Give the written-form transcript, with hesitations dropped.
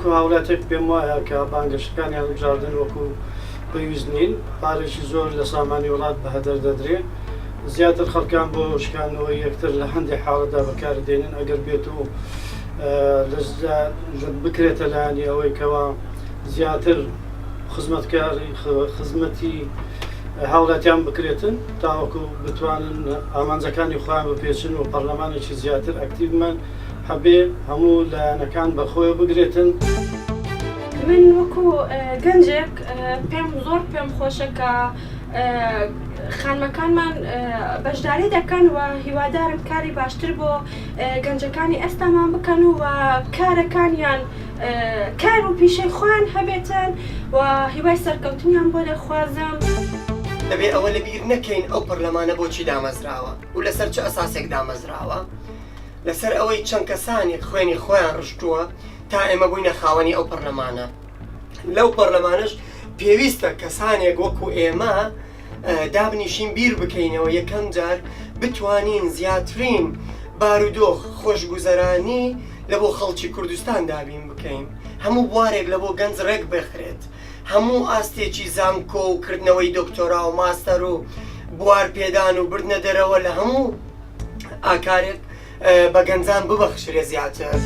وەکو هاوڵاتێک پێم وایە کە بانگەشتەکانیان بژاردن وەکو پێویست نین، پارێکی زۆر لە سامانی وڵات بە هەدەر دەدرێت. زیاتر خەڵکان بۆ شکانەوەی یەکتر لە هەندێک حاڵەتدا بەکاردێنن ئەگەر بێت و بکرێتە لایەنی ئەوەی کەوا زیاتر خزمەتی هاوڵاتیان بکرێتن تاوەکو بتوانن ئامانجەکانی خۆیان بپێچن و پەرلەمانێکی زیاتر ئەکتیڤمان هەبێ هەموو لایەنەکان بەخۆیە بگرێتن. من وەکو گەنجێک زۆر پێم خۆشە کە خانمەکانمان بەشداری دەکەن و هیوادارم کاری باشتر بۆ گەنجەکانی ئێستامان بکەن و کارەکانیان کار و پیشەی خۆیان هەبێتن و هیوای سەرکەوتنیان بۆ دەخوازم. دەبێ ئەوە لەبیر نەکەین ئەو پەرلەمانە بۆچی دامەزراوە و لەسەر چه ئەساسێک دامەزراوە، لەسەر ئەوەی چەند کەسانێک خوێنی خۆیان ڕشتووە تا ئێمە بووینە خاوەنی ئەو پەرلەمانە. لەو پەرلەمانش پێویستە کەسانێک وەکو ئێمە دابنیشین بیر بکەینەوە یەکەم جار بتوانین زیاترین بارودۆخ خۆشگوزەرانی لە بۆ خەڵکی کوردستان دابین بکەین، هەموو بوارێک لە بۆ گەنج ڕێک بخرێت، هەموو ئاستێکی زانکۆ و کردنەوەی دکتۆرا و ماستەر و بوار پێدان و بردنە دەرەوە لە هەموو ئاکارێک بە گەنجان ببەخشرێ زیاتر.